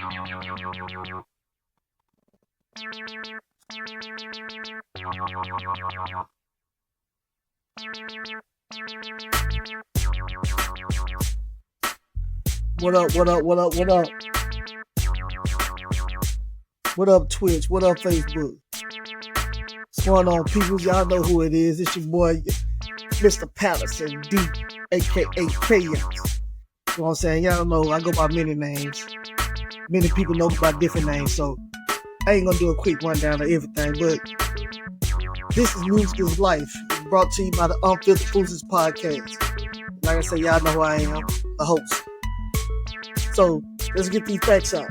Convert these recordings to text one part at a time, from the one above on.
What up, what up, what up, what up? What up, Twitch? What up, Facebook? What's going on, people? Y'all know who it is. It's your boy, Mr. Patterson D, aka Chaos. You know what I'm saying? Y'all know I go by many names. Many people know by different names, so I ain't gonna do a quick rundown of everything, but this is Music is Life, brought to you by the Unfiltered Fools podcast. Like I said, y'all know who I am, the host. So let's get these facts out.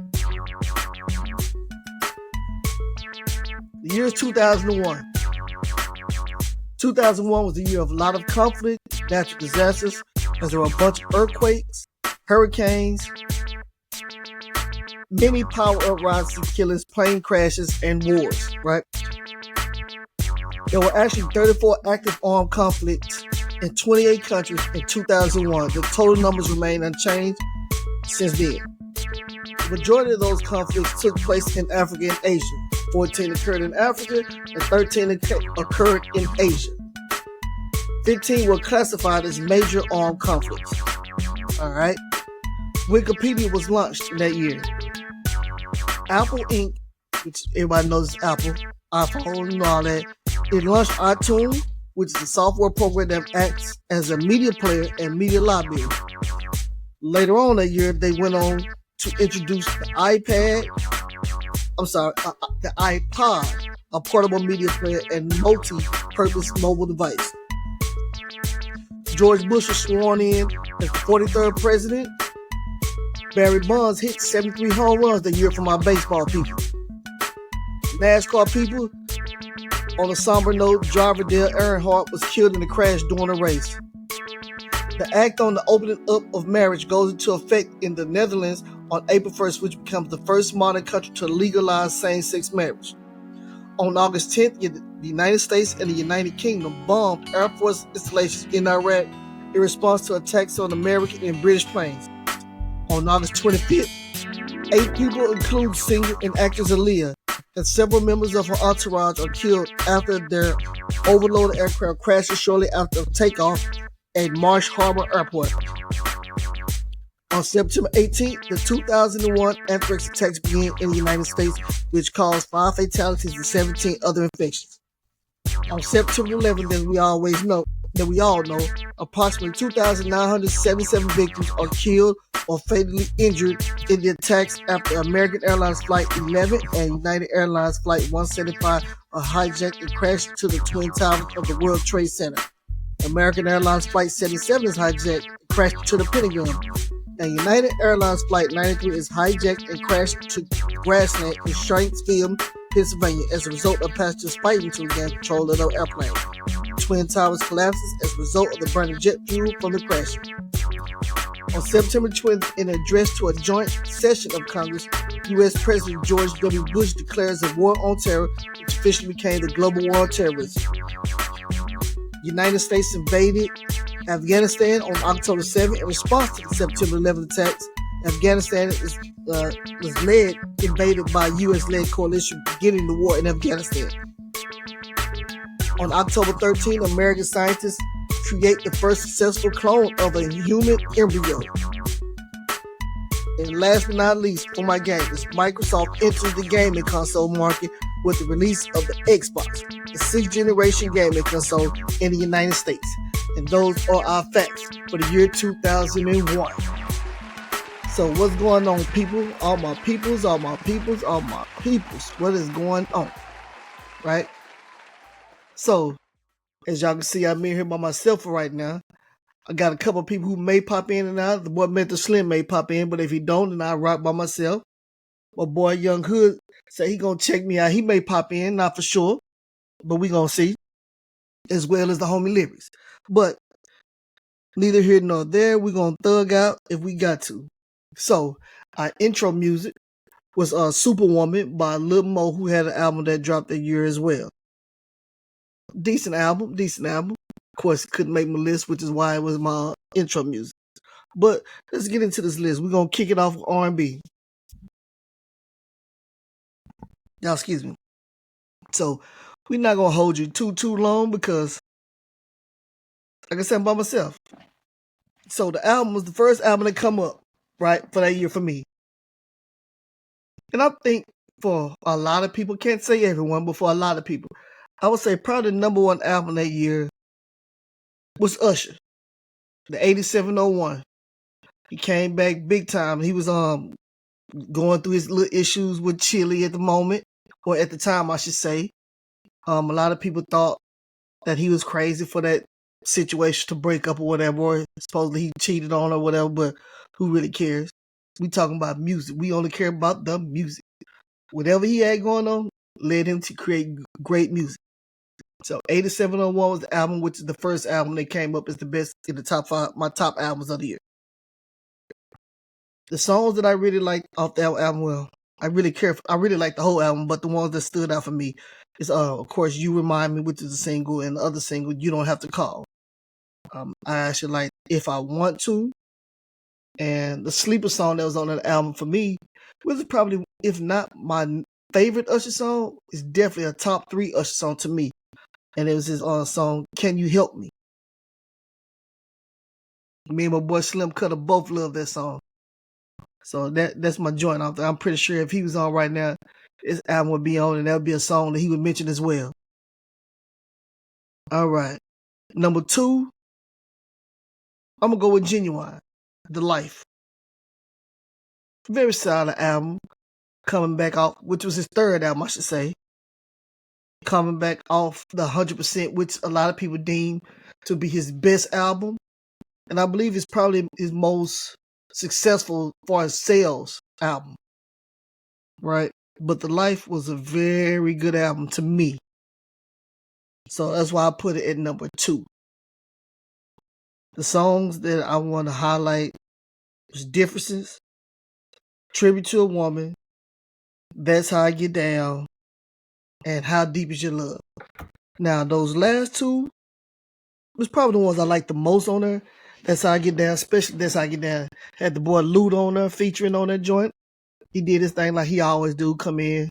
The year is 2001. 2001 was the year of a lot of conflict, natural disasters, as there were a bunch of earthquakes, hurricanes, many power uprisings, killings, plane crashes, and wars, right? There were actually 34 active armed conflicts in 28 countries in 2001. The total numbers remain unchanged since then. The majority of those conflicts took place in Africa and Asia. 14 occurred in Africa and 13 occurred in Asia. 15 were classified as major armed conflicts. All right. Wikipedia was launched in that year. Apple Inc., which everybody knows is Apple, iPhone, and all that, it launched iTunes, which is a software program that acts as a media player and media library. Later on that year, they went on to introduce the iPod, a portable media player and multi-purpose mobile device. George Bush was sworn in as the 43rd president. Barry Bonds hit 73 home runs that year for my baseball people. NASCAR people, on a somber note, driver Dale Earnhardt was killed in a crash during a race. The act on the opening up of marriage goes into effect in the Netherlands on April 1st, which becomes the first modern country to legalize same-sex marriage. On August 10th, the United States and the United Kingdom bombed Air Force installations in Iraq in response to attacks on American and British planes. On August 25th, 8 people, including singer and actress Aaliyah, and several members of her entourage are killed after their overloaded aircraft crashes shortly after takeoff at Marsh Harbor Airport. On September 18th, the 2001 anthrax attacks began in the United States, which caused 5 fatalities and 17 other infections. On September 11th, as we all know, approximately 2,977 victims are killed or fatally injured in the attacks after American Airlines Flight 11 and United Airlines Flight 175 are hijacked and crashed into the Twin Towers of the World Trade Center. American Airlines Flight 77 is hijacked and crashed into the Pentagon. And United Airlines Flight 93 is hijacked and crashed to grassland in Shanksville, Pennsylvania, as a result of passengers fighting to regain control of the airplane. Twin Towers collapses as a result of the burning jet fuel from the crash. On September 20th, in an address to a joint session of Congress, U.S. President George W. Bush declares a war on terror, which officially became the global war on terrorism. United States invaded Afghanistan on October 7th in response to the September 11th attacks. Afghanistan was invaded by a U.S.-led coalition beginning the war in Afghanistan. On October 13th, American scientists create the first successful clone of a human embryo. And last but not least, for my gamers, Microsoft enters the gaming console market with the release of the Xbox, the 6th generation gaming console in the United States. And those are our facts for the year 2001. So what's going on, people? All my peoples, what is going on? Right? So, as y'all can see, I'm in here by myself right now. I got a couple of people who may pop in and out. The boy Mental Slim may pop in, but if he don't, then I'll rock by myself. My boy Young Hood said he gonna check me out. He may pop in, not for sure, but we gonna see. As well as the homie Lyrics. But neither here nor there. We gonna thug out if we got to. So our intro music was Superwoman by Lil Mo, who had an album that dropped that year as well. Decent album. Of course, it couldn't make my list, which is why it was my intro music. But let's get into this list. We're gonna kick it off with R&B. Y'all excuse me. So we're not gonna hold you too long because, like I said, I'm by myself. So the album was the first album to come up, right, for that year for me. And I think for a lot of people, can't say everyone, but for a lot of people, I would say probably the number one album that year was Usher, the 8701. He came back big time. He was going through his little issues with Chili at the moment, or at the time, I should say. A lot of people thought that he was crazy for that situation to break up or whatever, or supposedly he cheated on or whatever, but who really cares? We talking about music. We only care about the music. Whatever he had going on led him to create great music. So 8701 was the album, which is the first album that came up as the best in the top 5, my top albums of the year. The songs that I really liked off that album, well, I really like the whole album, but the ones that stood out for me is, of course, You Remind Me, which is a single, and the other single, You Don't Have to Call. I actually like If I Want To, and the sleeper song that was on that album for me was probably, if not my favorite Usher song, is definitely a top 3 Usher song to me, and it was his song, Can You Help Me? Me and my boy Slim Cutter both love that song. So that's my joint off there. I'm pretty sure if he was on right now, this album would be on, and that would be a song that he would mention as well. All right. Number 2, I'm going to go with Genuine, The Life. Very solid album. Coming back off, which was his third album, I should say. Coming back off the 100%, which a lot of people deem to be his best album. And I believe it's probably his most successful for his sales album. Right? But The Life was a very good album to me. So that's why I put it at number 2. The songs that I want to highlight was Differences, Tribute to a Woman, That's How I Get Down, and How Deep Is Your Love. Now, those last 2 was probably the ones I liked the most on there. That's How I Get Down, especially That's How I Get Down. Had the boy Luda on there featuring on that joint. He did his thing like he always do, come in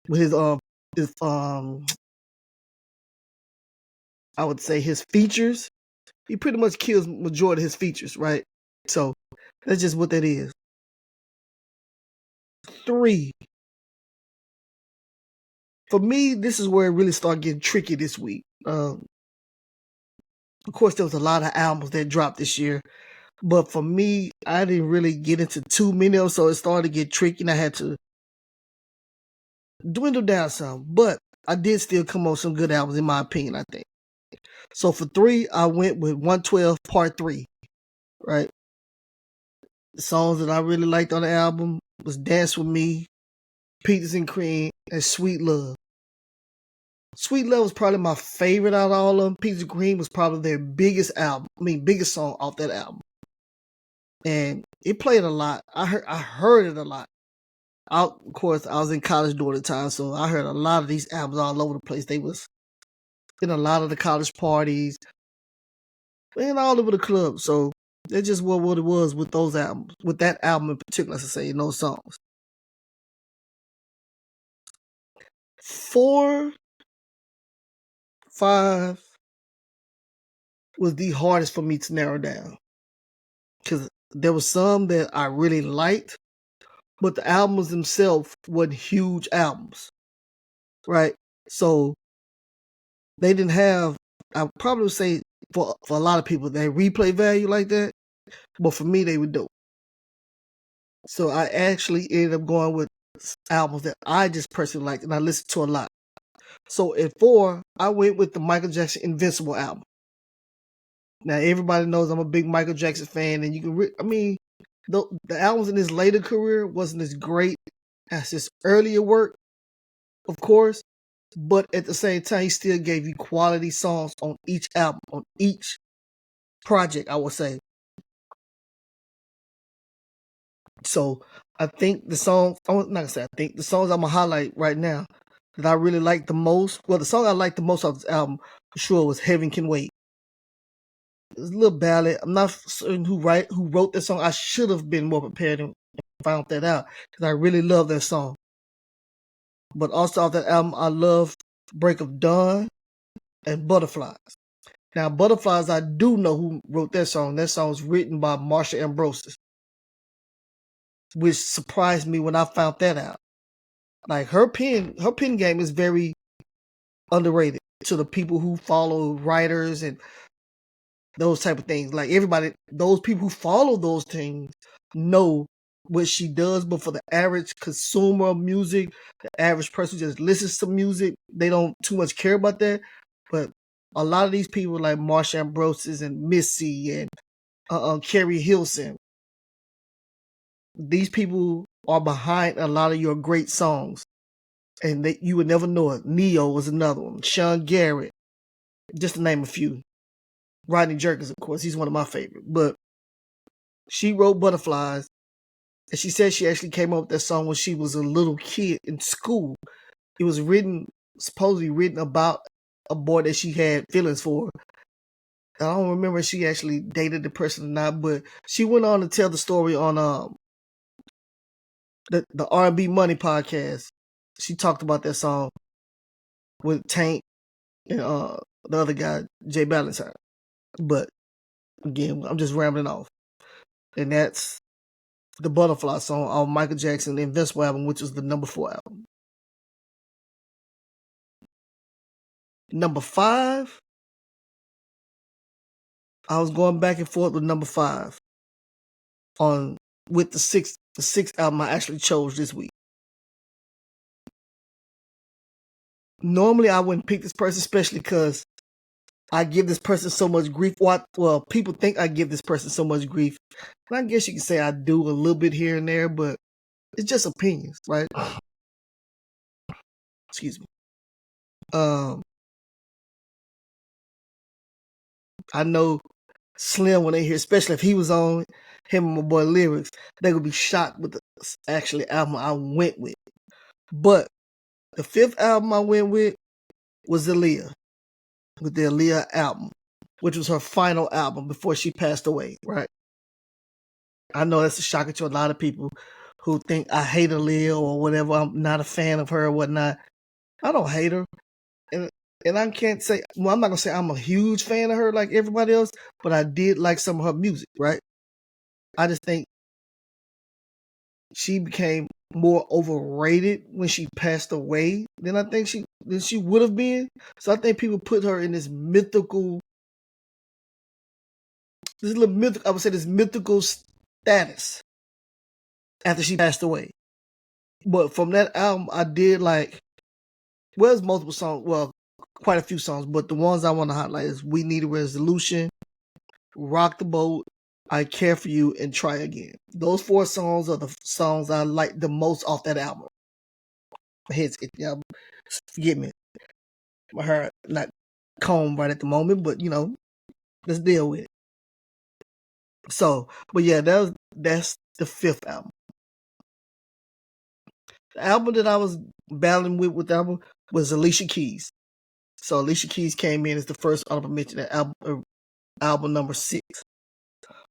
with his I would say his features. He pretty much kills majority of his features, right? So that's just what that is. 3. For me, this is where it really started getting tricky this week. Of course, there was a lot of albums that dropped this year. But for me, I didn't really get into too many of them, so it started to get tricky, and I had to dwindle down some. But I did still come on some good albums, in my opinion, I think. So for 3, I went with 112 Part 3, right? The songs that I really liked on the album was Dance With Me, Peaches and Cream, and Sweet Love. Sweet Love was probably my favorite out of all of them. Peaches and Cream was probably their biggest song off that album. And it played a lot. I heard it a lot. Of course, I was in college during the time, so I heard a lot of these albums all over the place. They was in a lot of the college parties and all over the clubs. So that's just what it was with those albums, with that album in particular, as I say, in those songs. 4, 5 was the hardest for me to narrow down, because there was some that I really liked, but the albums themselves weren't huge albums, right? So they didn't have, I probably would say for a lot of people, they replay value like that, but for me, they would do. So I actually ended up going with albums that I just personally liked and I listened to a lot. So at 4, I went with the Michael Jackson Invincible album. Now everybody knows I'm a big Michael Jackson fan, and you can, the albums in his later career wasn't as great as his earlier work, of course, but at the same time, he still gave you quality songs on each album, on each project, I would say. So I think the songs, I'm not gonna say I think, the songs I'm gonna highlight right now that I really like the most, well, the song I liked the most off this album for sure was Heaven Can Wait. It was a little ballad. I'm not certain who wrote that song. I should have been more prepared and found that out, because I really love that song. But also off that album, I love Break of Dawn and Butterflies. Now, Butterflies, I do know who wrote that song. That song was written by Marsha Ambrosius, which surprised me when I found that out. Like her pen game is very underrated to the people who follow writers and those type of things. Like everybody, those people who follow those things know what she does, but for the average consumer of music, the average person who just listens to music, they don't too much care about that. But a lot of these people like Marsha Ambrosius and Missy and Carrie Hilson, these people are behind a lot of your great songs, and you would never know it. Neo was another one. Sean Garrett, just to name a few. Rodney Jerkins, of course, he's one of my favorites. But she wrote Butterflies, and she said she actually came up with that song when she was a little kid in school. It was supposedly written about a boy that she had feelings for. I don't remember if she actually dated the person or not, but she went on to tell the story on the R&B Money podcast. She talked about that song with Tank and the other guy, Jay Ballantyne. But again, I'm just rambling off. And that's the Butterfly song on Michael Jackson, the Invincible album, which was the number 4 album. Number 5, I was going back and forth with number 5 with the sixth album I actually chose this week. Normally I wouldn't pick this person, especially because I give this person so much grief. Well, people think I give this person so much grief. And I guess you can say I do a little bit here and there, but it's just opinions, right? Excuse me. I know Slim, when they hear, especially if he was on him and my boy Lyrics, they would be shocked with the actually album I went with. But the 5th album I went with was Aaliyah, with the Aaliyah album, which was her final album before she passed away, right? I know that's a shocker to a lot of people who think I hate Aaliyah or whatever. I'm not a fan of her or whatnot. I don't hate her. And I can't say, well, I'm not going to say I'm a huge fan of her like everybody else, but I did like some of her music, right? I just think she became more overrated when she passed away than I think she would have been. So I think people put her in this mythical status after she passed away. But from that album, I did like, well, there's multiple songs, well, quite a few songs, but the ones I want to highlight is We Need a Resolution, Rock the Boat, I Care for You, and Try Again. Those 4 songs are the songs I like the most off that album. My head's itchy. Forgive me. My hair not combed right at the moment, but let's deal with it. So, but yeah, that's the 5th album. The album that I was battling with the album was Alicia Keys. So Alicia Keys came in as the first honorable mention at album number 6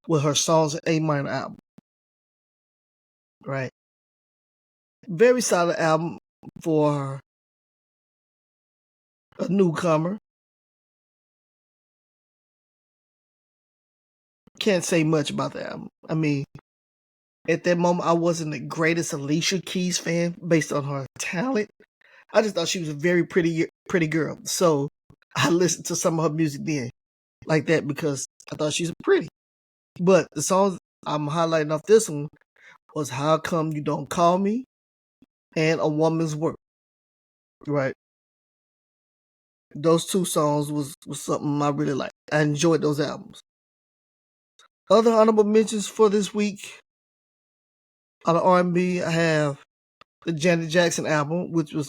with her Songs in A minor album. Right. Very solid album for a newcomer. Can't say much about the album. I mean, at that moment, I wasn't the greatest Alicia Keys fan based on her talent. I just thought she was a very pretty girl. So I listened to some of her music then like that because I thought she was pretty. But the songs I'm highlighting off this one was How Come You Don't Call Me and A Woman's Work. Right. Those 2 songs was something I really liked. I enjoyed those albums. Other honorable mentions for this week out of R&B, I have the Janet Jackson album, which was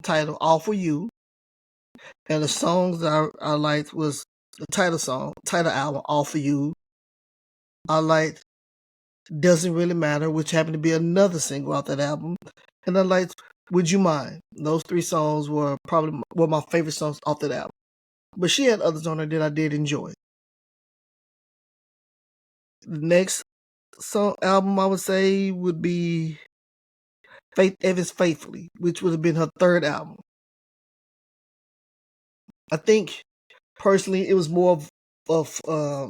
titled All For You. And the songs that I liked was the title album, All For You. I liked Doesn't Really Matter, which happened to be another single off that album. And I liked Would You Mind. Those 3 songs were probably my favorite songs off that album. But she had others on there that I did enjoy. The next album I would say would be Faith Evans Faithfully, which would have been her third album. I think personally it was more of a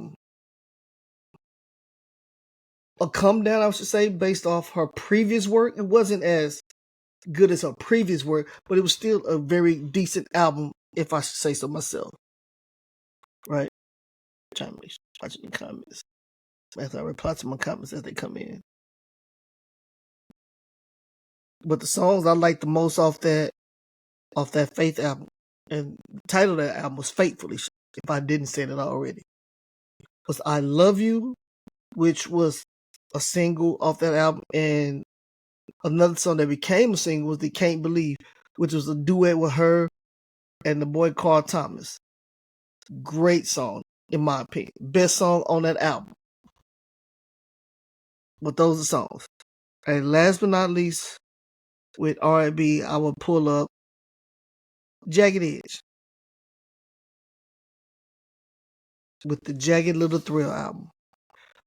come down, I should say, based off her previous work. It wasn't as good as her previous work, but it was still a very decent album, if I should say so myself. Right? Trying to make sure watching the comments. As I reply to my comments as they come in. But the songs I like the most off that Faith album, and the title of that album was Faithfully, if I didn't say that already, was I Love You, which was a single off that album, and another song that became a single was The Can't Believe, which was a duet with her and the boy Carl Thomas. Great song, in my opinion. Best song on that album. But those are songs. And last but not least, with R&B, I will pull up Jagged Edge with the Jagged Little Thrill album.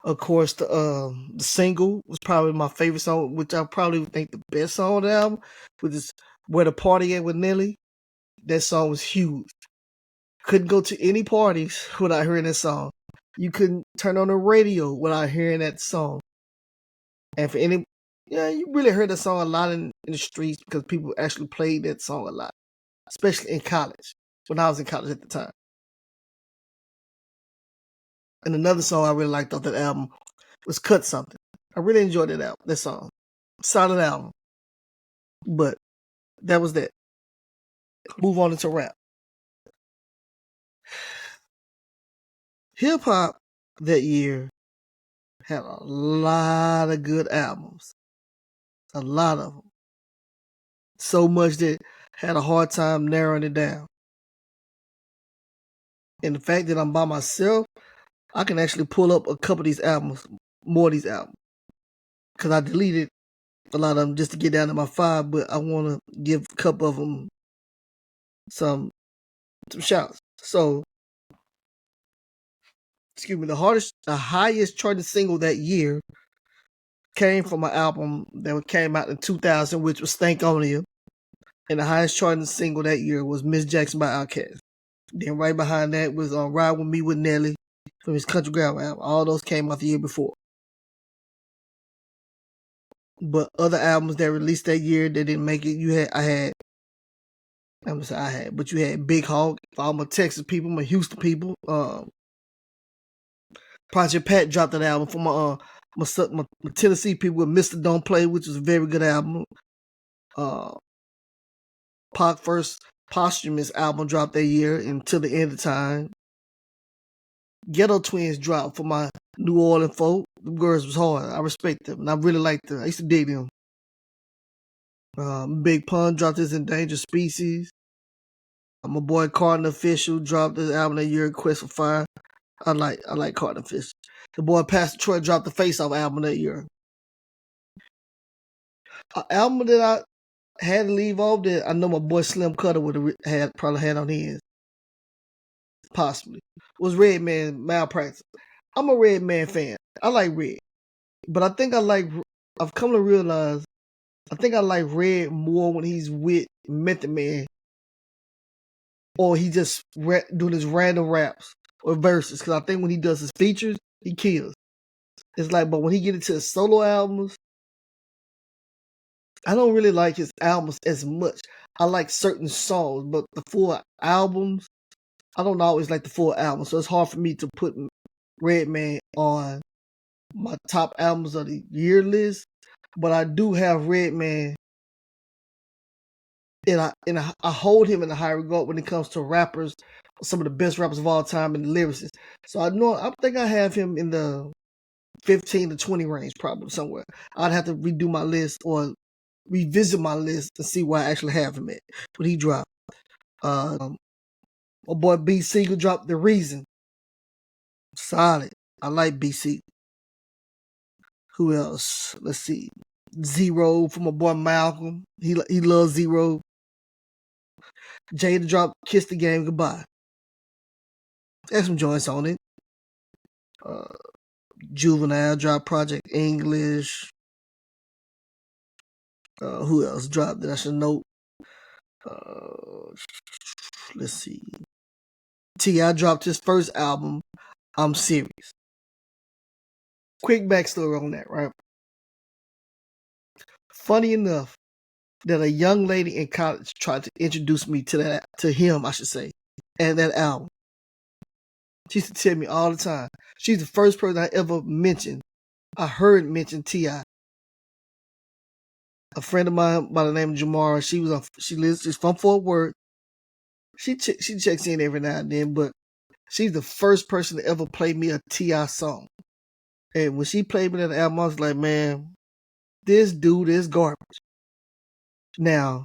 Of course, the single was probably my favorite song, which I probably would think the best song on the album, which is Where the Party At with Nelly. That song was huge. Couldn't go to any parties without hearing that song. You couldn't turn on the radio without hearing that song. And for any, you really heard that song a lot in the streets because people actually played that song a lot, especially in college, when I was in college at the time. And another song I really liked off that album was Cut Something. I really enjoyed that song. Solid album. But that was that. Move on into rap. Hip hop that year had a lot of good albums. A lot of them. So much that I had a hard time narrowing it down. And the fact that I'm by myself, I can actually pull up a couple of these albums, more of these albums. Because I deleted a lot of them just to get down to my 5, but I want to give a couple of them some shouts. So, excuse me, the highest charting single that year came from an album that came out in 2000, which was Stankonia. And the highest charting single that year was Miss Jackson by Outkast. Then right behind that was Ride With Me with Nelly from his Country Grammar album. All those came out the year before. But other albums that released that year that didn't make it, you had Big Hog. For all my Texas people, my Houston people. Project Pat dropped an album for my Tennessee people with Mr. Don't Play, which was a very good album. Pac first posthumous album dropped that year Until the End of Time. Ghetto Twins dropped for my New Orleans folk. The girls was hard. I respect them, and I really liked them. I used to dig them. Big Pun dropped his Endangered Species. My boy Cardinal Official dropped his album that year, Quest for Fire. I like Cardinal Official. The boy Pastor Troy dropped the Face Off album that year. An album that I had to leave off that I know my boy Slim Cutter would have probably had on his, possibly, was Redman Malpractice. I'm a Redman fan. I like Red. But I've come to realize, I think I like Red more when he's with Method Man, or he just doing his random raps or verses. Because I think when he does his features, he kills. It's like, but when he get into his solo albums, I don't really like his albums as much. I like certain songs, but the full albums, I don't always like the full album. So it's hard for me to put Redman on my top albums of the year list. But I do have Redman, and I hold him in a high regard when it comes to rappers, some of the best rappers of all time and lyricists. So I think I have him in the 15 to 20 range, probably somewhere. I'd have to redo my list or revisit my list to see where I actually have him at. But he dropped. My boy B. Siegel dropped The Reason. Solid. I like B. Siegel. Who else? Let's see. Zero from my boy Malcolm. He loves Zero. Jada dropped Kiss the Game Goodbye. There's some joints on it. Juvenile dropped Project English. Who else dropped that I should note? Let's see. T.I. dropped his first album, I'm Serious. Quick backstory on that, right? Funny enough that a young lady in college tried to introduce me to him, I should say, and that album. She used to tell me all the time. She's the first person I ever mentioned. I heard mention T.I. A friend of mine by the name of Jamara. She's from Fort Worth. She checks in every now and then, but she's the first person to ever play me a T.I. song. And when she played me that album, I was like, man, this dude is garbage. Now,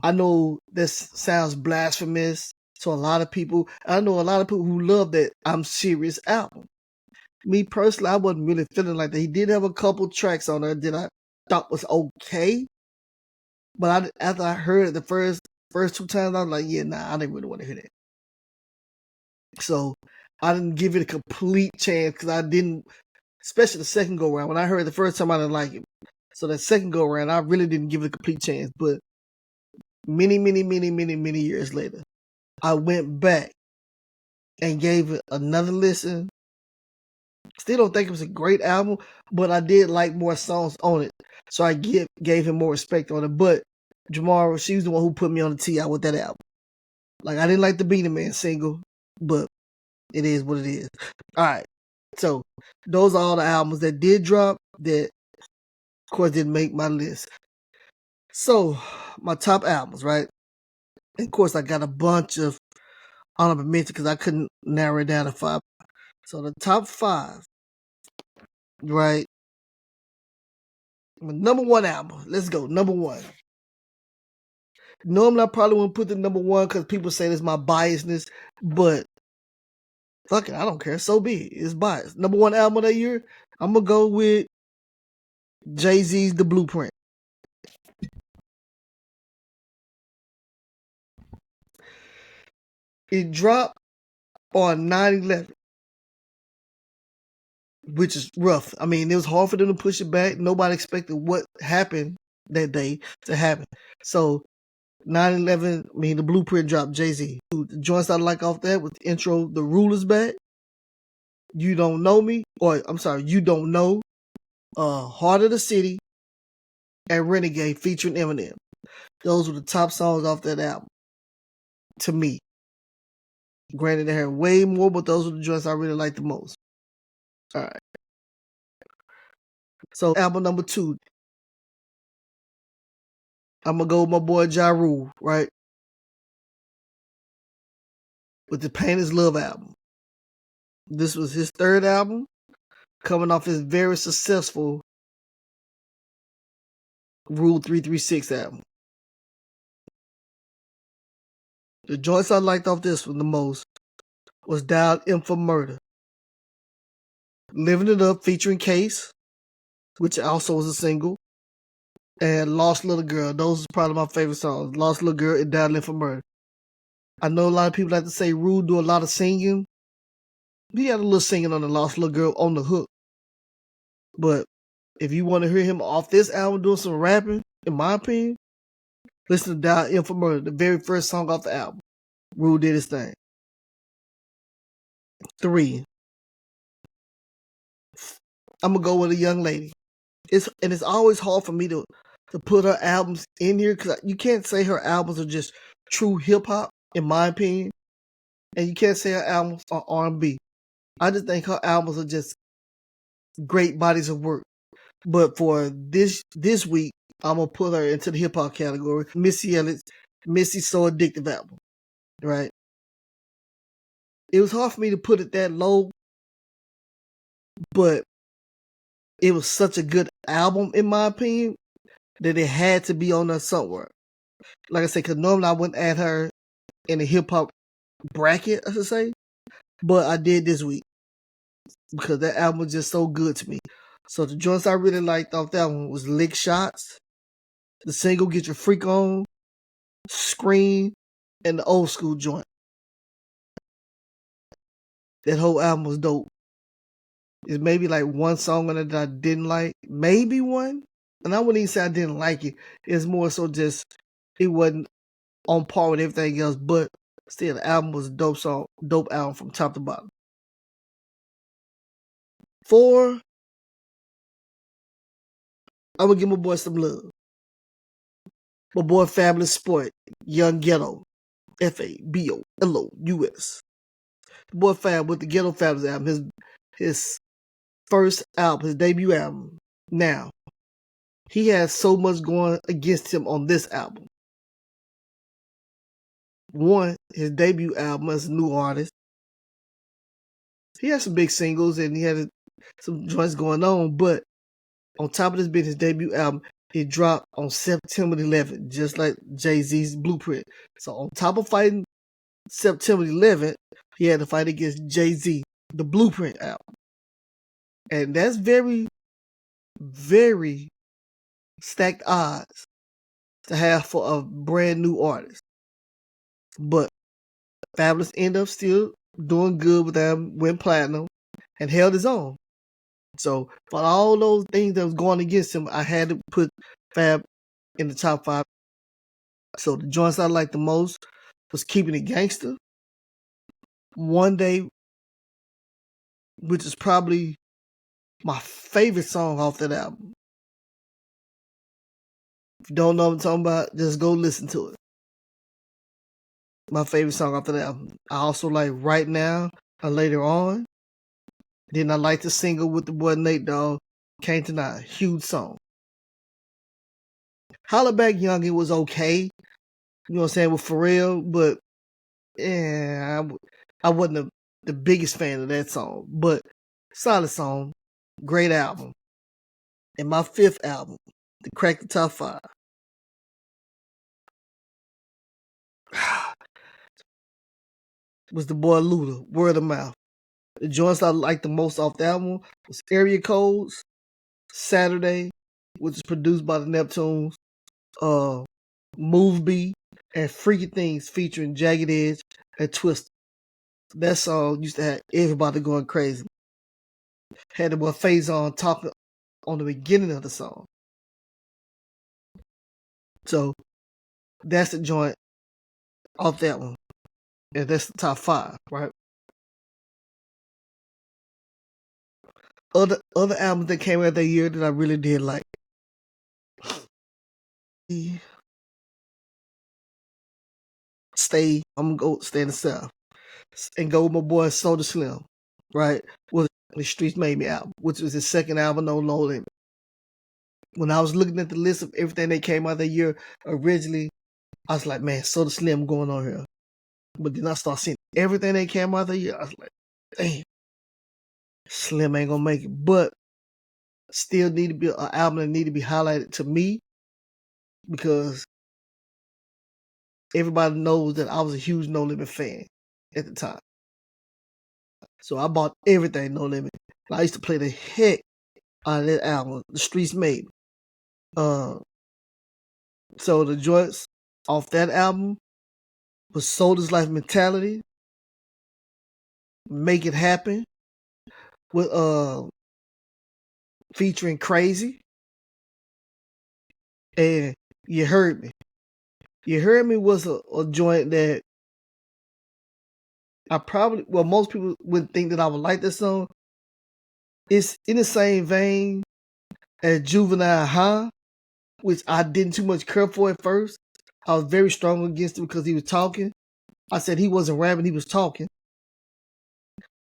I know this sounds blasphemous to a lot of people. I know a lot of people who love that I'm Serious album. Me personally, I wasn't really feeling like that. He did have a couple tracks on there that I thought was okay. But after I heard it the first 2 times, I was like, yeah, nah, I didn't really want to hear that. So I didn't give it a complete chance because I didn't, especially the second go around. When I heard it the first time, I didn't like it. So that second go around, I really didn't give it a complete chance. But many years later, I went back and gave it another listen. Still don't think it was a great album, but I did like more songs on it. So I gave him more respect on it. But Jamara, she was the one who put me on the T.I. with that album. Like, I didn't like the Beenie Man single, but it is what it is. All right. So those are all the albums that did drop that, of course, didn't make my list. So my top albums, right? And of course, I got a bunch of honorable mentions because I couldn't narrow it down to 5. So the top 5, right? Number 1 album. Let's go. Number 1. Normally, I probably wouldn't put the number 1 because people say it's my biasness, but fuck it, I don't care. So be it. It's biased. Number 1 album of that year, I'm going to go with Jay-Z's The Blueprint. It dropped on 9/11, which is rough. I mean, it was hard for them to push it back. Nobody expected what happened that day to happen. So 9/11, I mean, The Blueprint dropped Jay-Z. The joints I like off that with the intro, The Ruler's Back, You Don't Know Me, or I'm sorry, You Don't Know, Heart of the City, and Renegade featuring Eminem. Those were the top songs off that album, to me. Granted, they had way more, but those were the joints I really liked the most. All right. So, album number 2, I'm going to go with my boy Ja Rule, right? With the Pain Is Love album. This was his 3rd album, coming off his very successful Rule 336 album. The joints I liked off this one the most was Dialed In for Murder, Living It Up featuring Case, which also was a single, and Lost Little Girl. Those are probably my favorite songs. Lost Little Girl and Dialed In for Murder. I know a lot of people like to say Rule do a lot of singing. He had a little singing on the Lost Little Girl on the hook. But if you want to hear him off this album doing some rapping, in my opinion, listen to Dialed In for Murder, the very first song off the album. Rule did his thing. 3, I'm going to go with a young lady. It's always hard for me to put her albums in here because you can't say her albums are just true hip-hop, in my opinion. And you can't say her albums are R&B. I just think her albums are just great bodies of work. But for this week, I'm going to put her into the hip-hop category. Missy Elliott's Missy's So Addictive album, right? It was hard for me to put it that low, but it was such a good album, in my opinion, that it had to be on there somewhere. Like I said, because normally I wouldn't add her in the hip-hop bracket, I should say. But I did this week because that album was just so good to me. So the joints I really liked off that one was Lick Shots, the single Get Your Freak On, Scream, and the Old School joint. That whole album was dope. There's maybe like one song on it that I didn't like. Maybe one. and I wouldn't even say I didn't like it. It's more so just it wasn't on par with everything else, but still the album was a dope album from top to bottom. 4, I'm gonna give my boy some love. My boy Fabolous Sport, Young Ghetto, Fabolous. The boy Fab with the Ghetto Fabulous album, his first album, his debut album. Now, he has so much going against him on this album. One, his debut album as a new artist. He had some big singles and he had some joints going on, but on top of this being his debut album, it dropped on September 11th, just like Jay-Z's Blueprint. So on top of fighting September 11th, he had to fight against Jay-Z, the Blueprint album. And that's very, very stacked odds to have for a brand new artist. But Fabolous ended up still doing good with them, went platinum, and held his own. So for all those things that was going against him, I had to put Fab in the top 5. So the joints I liked the most was Keeping It Gangster, One Day, which is probably my favorite song off that album. If you don't know what I'm talking about, just go listen to it. My favorite song off that album. I also like Right Now and Later On. Then I like the single with the boy Nate Dogg, Can't Deny, huge song. Holla Back Youngin was okay, you know what I'm saying, with Pharrell, but yeah, I wasn't the biggest fan of that song, but solid song, great album. And my 5th album to crack the top 5 was the boy Luda, Word of Mouth. The joints I liked the most off the album was Area Codes, Saturday, which is produced by the Neptunes, Move B, and Freaky Things featuring Jagged Edge and Twista. That song used to have everybody going crazy. Had the boy Faison talking on the beginning of the song. So that's the joint off that one. And that's the top 5, right? Other albums that came out that year that I really did like. I'm gonna go stay in the South. And go with my boy Soulja Slim, right? With the Streets Made Me album, which was his second album, No Limit. When I was looking at the list of everything that came out that year, originally, I was like, man, Soulja Slim going on here. But then I started seeing everything that came out that year. I was like, damn, Slim ain't gonna make it. But still need to be an album that need to be highlighted to me because everybody knows that I was a huge No Limit fan at the time. So I bought everything No Limit. I used to play the heck out of that album, The Streets Made Me. So the joints off that album was Soldier's Life Mentality, Make It Happen, with featuring Crazy, and You Heard Me. You Heard Me was a joint that most people wouldn't think that I would like this song. It's in the same vein as Juvenile High, which I didn't too much care for at first. I was very strong against it because he was talking. I said he wasn't rapping, he was talking.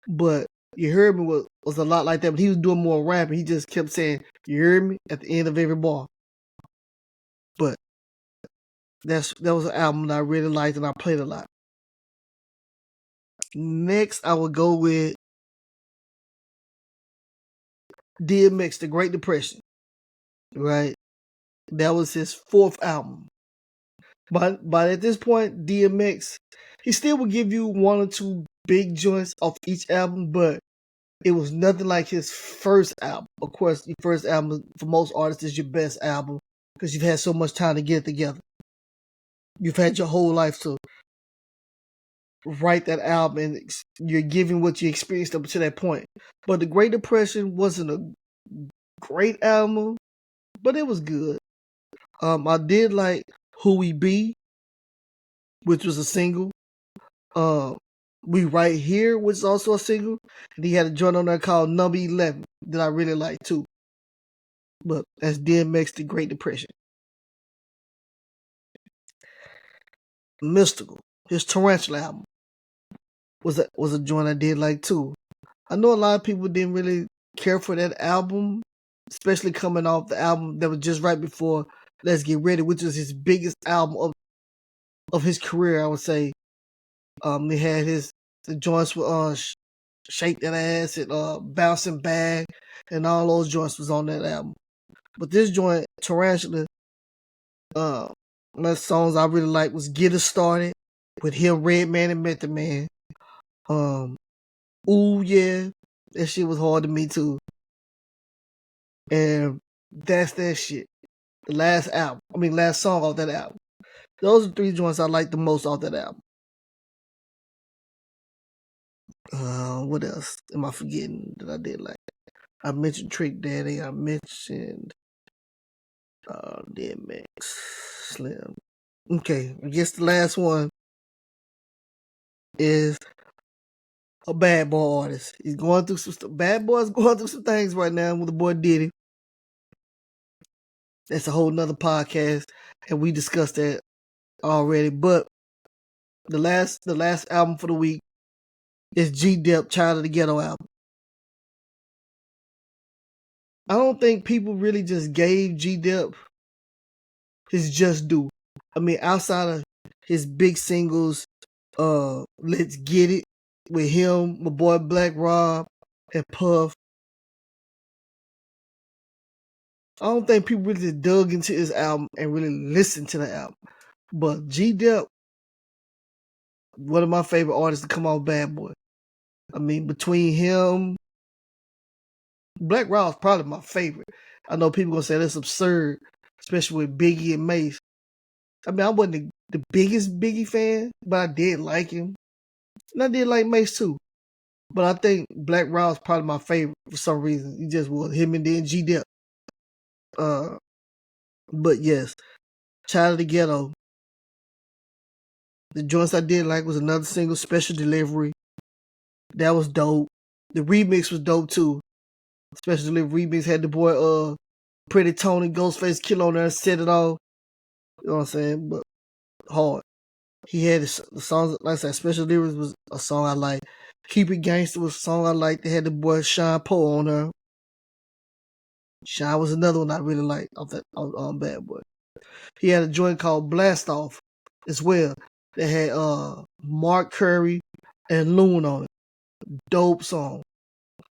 But You Heard Me was a lot like that, but he was doing more rapping. He just kept saying, You heard me at the end of every bar. But that was an album that I really liked and I played a lot. Next, I would go with DMX, The Great Depression. Right? That was his 4th album. But at this point, DMX, he still would give you 1 or 2 big joints off each album, but it was nothing like his first album. Of course, your first album for most artists is your best album because you've had so much time to get it together. You've had your whole life to write that album and you're giving what you experienced up to that point. But The Great Depression wasn't a great album, but it was good. I did like Who We Be, which was a single. We Right Here, which is also a single. And he had a joint on there called Number 11 that I really like too. But that's DMX, The Great Depression. Mystical, his Tarantula album was a joint I did like too. I know a lot of people didn't really care for that album, especially coming off the album that was just right before Let's Get Ready, which was his biggest album of his career, I would say. He had the joints with Shake That Ass and Bouncing Bag, and all those joints was on that album. But this joint, Tarantula, my songs I really like was Get Us Started with him, Redman, and Method Man. Ooh Yeah, that shit was hard to me too. And That's That Shit. The last song off that album. Those are 3 joints I like the most off that album. What else am I forgetting that I did like? I mentioned Trick Daddy. I mentioned DMX, Slim. Okay, I guess the last one is a bad boy artist. He's going through some Bad Boy's going through some things right now with the boy Diddy. That's a whole nother podcast, and we discussed that already. But the last album for the week is G-Dep, Child of the Ghetto album. I don't think people really just gave G-Dep his just due. I mean, outside of his big singles, Let's Get It with him, my boy Black Rob, and Puff. I don't think people really dug into his album and really listened to the album. But G-Dep, one of my favorite artists to come off Bad Boy. I mean, between him, Black Rob's probably my favorite. I know people gonna say that's absurd, especially with Biggie and Mace. I mean, I wasn't the biggest Biggie fan, but I did like him. And I did like Mace too. But I think Black Rob's probably my favorite for some reason. He just was him and then G-Dep. But yes, Child of the Ghetto. The joints I did like was another single, Special Delivery. That was dope. The remix was dope too. Special Delivery remix had the boy Pretty Tony, Ghostface Killah on there and set it off. You know what I'm saying? But hard. He had the songs, like I said, Special Delivery was a song I like. Keep It Gangster was a song I liked. They had the boy Sean Poe on there. Sean was another one I really liked off that on Bad Boy. He had a joint called Blast Off as well. They had Mark Curry and Loon on it. Dope song.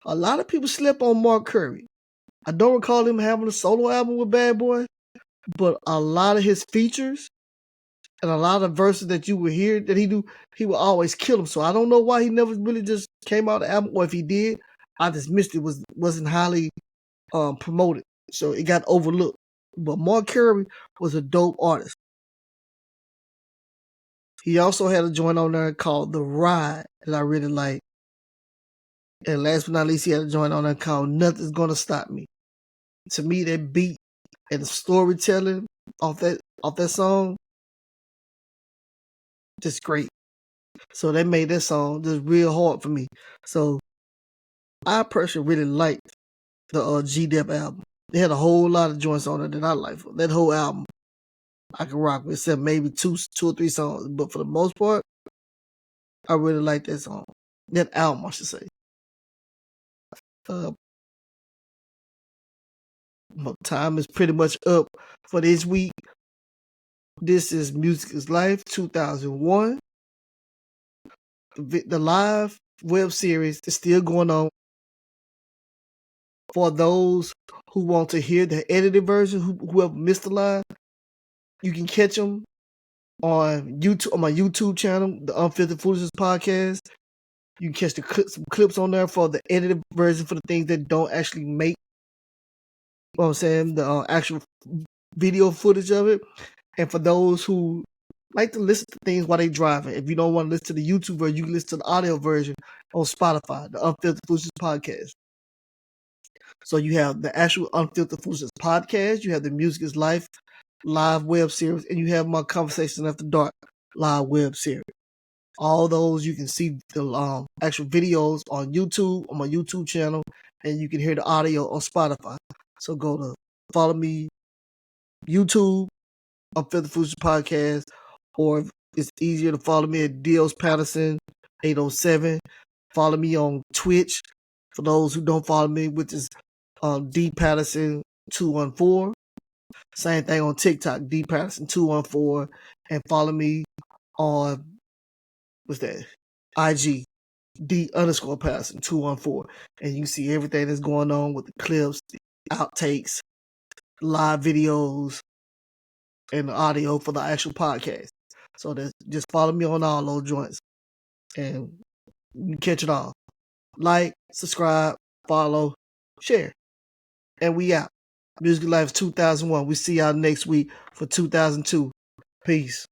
A lot of people slept on Mark Curry. I don't recall him having a solo album with Bad Boy, but a lot of his features and a lot of verses that you would hear that he do, he would always kill them. So I don't know why he never really just came out the album, or if he did, I just missed it. Wasn't highly promoted, so it got overlooked. But Mark Curry was a dope artist. He also had a joint on there called The Ride that I really like. And last but not least, he had a joint on there called Nothing's Gonna Stop Me. To me, that beat and the storytelling off that song, just great. So that made that song just real hard for me. So I personally really liked the G-Dep album. They had a whole lot of joints on it that I like. That whole album I can rock with, except maybe two or three songs. But for the most part, I really like that song. That album, I should say. Time is pretty much up for this week. This is Music is Life 2001. The live web series is still going on. For those who want to hear the edited version, who have missed the live, you can catch them on YouTube, on my YouTube channel, the Unfiltered Foolishness Podcast. You can catch some clips on there for the edited version for the things that don't actually make, you know what I'm saying, the actual video footage of it. And for those who like to listen to things while they driving, if you don't want to listen to the YouTube version, you can listen to the audio version on Spotify, the Unfiltered Foolishness Podcast. So you have the actual Unfiltered Foolishness podcast, you have the Music is Life live web series, and you have my Conversation After Dark live web series. All those you can see the actual videos on YouTube, on my YouTube channel, and you can hear the audio on Spotify. So go to follow me, YouTube, Unfiltered Foolishness podcast, or if it's easier to follow me at Dios Patterson 807. Follow me on Twitch for those who don't follow me, which is D Patterson 214. Same thing on TikTok, D Patterson 214, and follow me on what's that? IG D_Patterson 214, and you can see everything that's going on with the clips, the outtakes, live videos, and the audio for the actual podcast. So just follow me on all those joints, and you catch it all. Like, subscribe, follow, share, and we out. Music Life 2001. We see y'all next week for 2002. Peace.